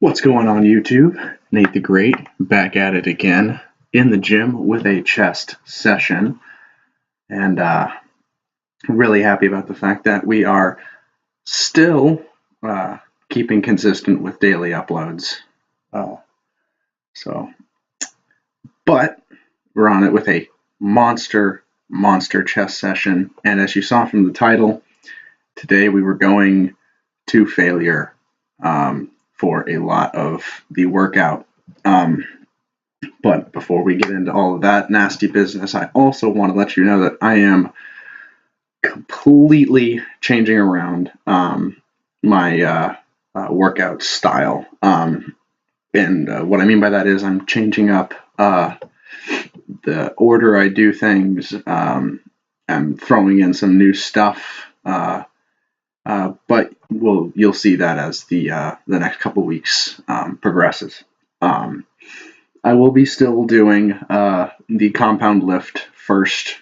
What's going on YouTube? Nate the Great back at it again in the gym with a chest session, and really happy about the fact that we are still keeping consistent with daily uploads. Uh, so, but we're on it with a monster chest session, and as you saw from the title, today we were going to failure for a lot of the workout. But before we get into all of that nasty business, I also want to let you know that I am completely changing around my workout style. And what I mean by that is I'm changing up the order I do things. I'm throwing in some new stuff. But you'll see that as the next couple weeks progresses. I will be still doing the compound lift first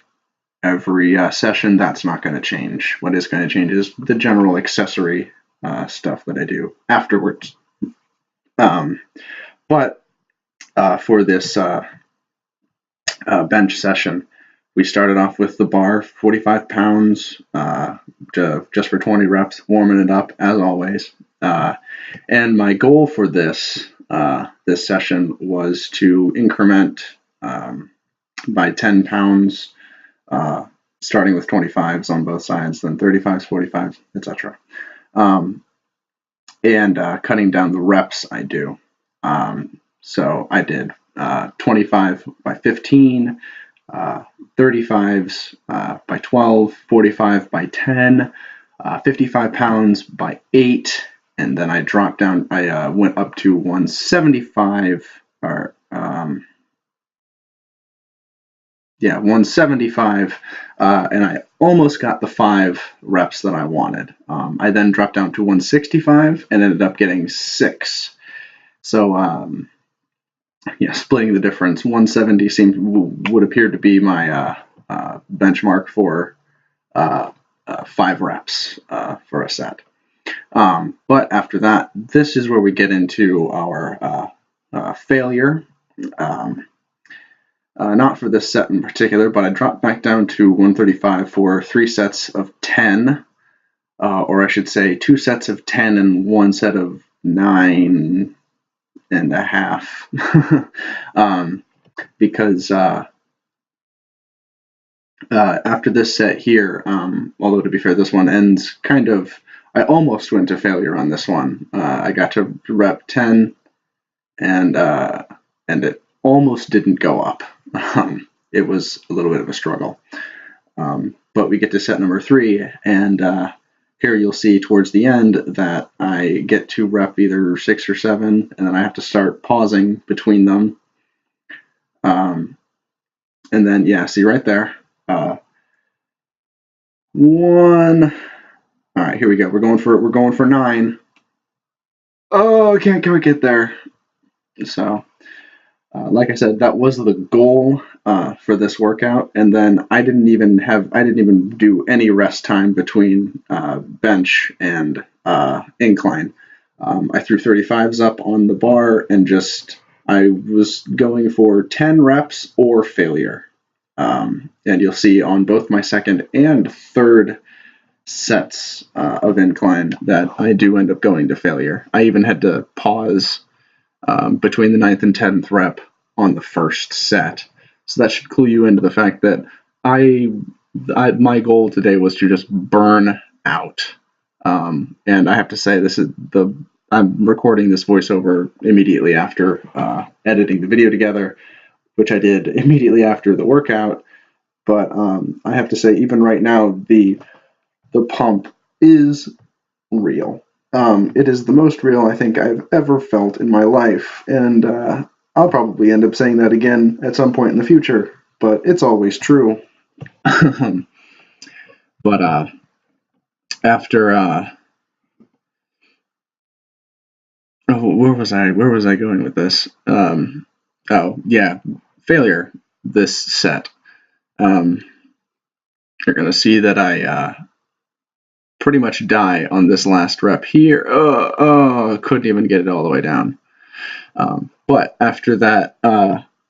every session. That's not going to change. What is going to change is the general accessory stuff that I do afterwards. But for this bench session, we started off with the bar, 45 pounds, just for 20 reps, warming it up as always. And my goal for this session was to increment by 10 pounds, starting with 25s on both sides, then 35s, 45s, etc. And cutting down the reps I do. So I did 25 by 15, 35s by 12, 45 by 10, 55 pounds by 8, and then I dropped down, I went up to 175, or 175, and I almost got the 5 reps that I wanted. I then dropped down to 165 and ended up getting 6. So, splitting the difference, 170 would appear to be my benchmark for 5 reps for a set. But after that, this is where we get into our failure. Not for this set in particular, but I dropped back down to 135 for 3 sets of 10, or I should say 2 sets of 10 and 1 set of 9 and a half, because after this set here, although to be fair, this one ends kind of, I almost went to failure on this one. I got to rep 10, and it almost didn't go up. It was a little bit of a struggle. But we get to set number 3, and here you'll see towards the end that I get to rep either 6 or 7, and then I have to start pausing between them. And then, see right there, 1. All right, here we go. We're going for 9. Oh, can't quite get there. So, like I said, that was the goal for this workout, and then I didn't even do any rest time between bench and incline. I threw 35s up on the bar, and I was going for 10 reps or failure. And you'll see on both my second and third sets of incline that I do end up going to failure. I even had to pause between the 9th and 10th rep on the first set. So that should clue you into the fact that my goal today was to just burn out. And I have to say, I'm recording this voiceover immediately after editing the video together, which I did immediately after the workout. But I have to say, even right now, the pump is real. It is the most real I think I've ever felt in my life, and I'll probably end up saying that again at some point in the future, but it's always true. But after where was I going with this? Failure this set. You're gonna see that pretty much die on this last rep here. Couldn't even get it all the way down. But after that,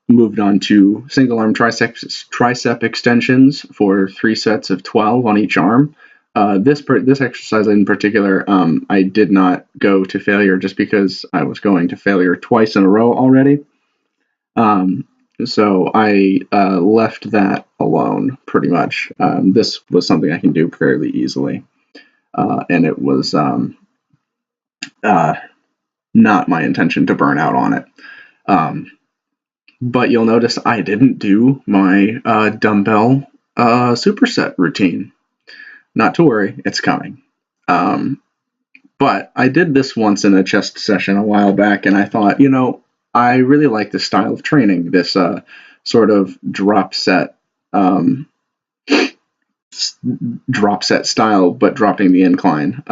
moved on to single arm tricep extensions for 3 sets of 12 on each arm. This exercise in particular, I did not go to failure just because I was going to failure twice in a row already. So I left that alone pretty much. This was something I can do fairly easily. And it was not my intention to burn out on it. But you'll notice I didn't do my dumbbell superset routine. Not to worry, it's coming. But I did this once in a chest session a while back, and I thought, I really like this style of training, this sort of drop set style, but dropping the incline.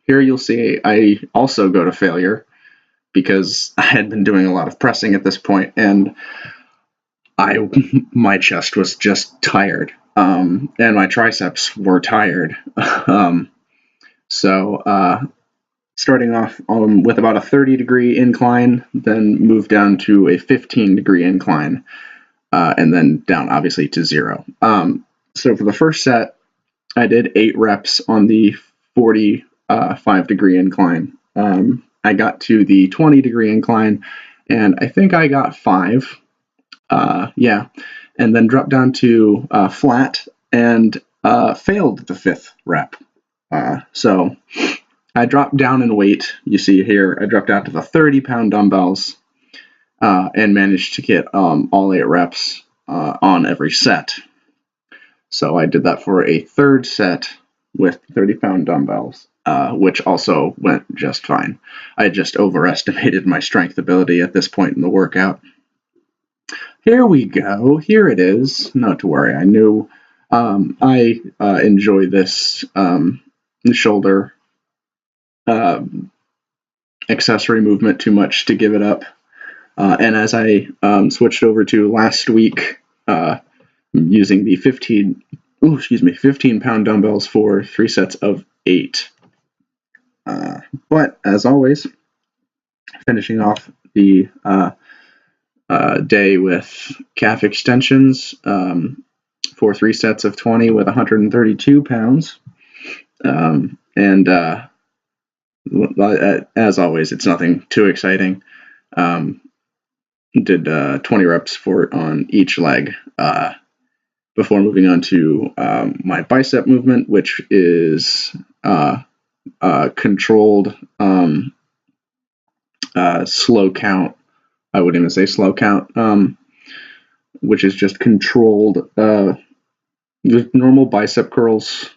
Here you'll see I also go to failure because I had been doing a lot of pressing at this point, and my chest was just tired, and my triceps were tired. So starting off with about a 30-degree incline, then moved down to a 15-degree incline, and then down obviously to 0. So for the first set, I did 8 reps on the 45-degree incline. I got to the 20-degree incline, and I think I got 5. And then dropped down to flat and failed the 5th rep. So I dropped down in weight. You see here, I dropped down to the 30-pound dumbbells and managed to get all 8 reps on every set. So I did that for a 3rd set with 30-pound dumbbells, which also went just fine. I just overestimated my strength ability at this point in the workout. Here we go. Here it is. Not to worry. I knew I enjoy this shoulder accessory movement too much to give it up. And as I switched over to last week, using the 15-pound dumbbells for 3 sets of 8. But as always, finishing off the day with calf extensions for 3 sets of 20 with 132 pounds. And as always, it's nothing too exciting. Did 20 reps on each leg before moving on to my bicep movement, which is controlled slow count. I wouldn't even say slow count, which is just controlled with normal bicep curls,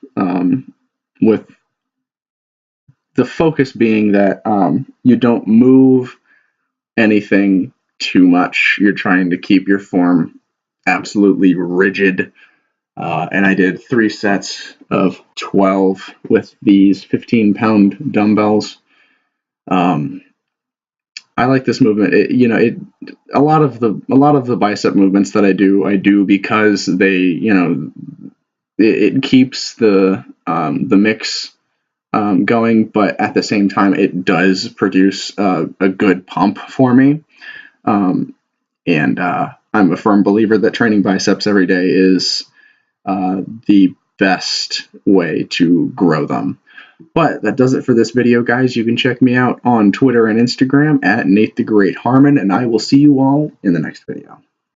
with the focus being that you don't move anything too much. You're trying to keep your form absolutely rigid. And I did 3 sets of 12 with these 15-pound dumbbells. I like this movement. A lot of the bicep movements that I do because they, it keeps the mix going, but at the same time, it does produce a good pump for me. And I'm a firm believer that training biceps every day is the best way to grow them. But that does it for this video, guys. You can check me out on Twitter and Instagram at Nate the Great Harmon, and I will see you all in the next video.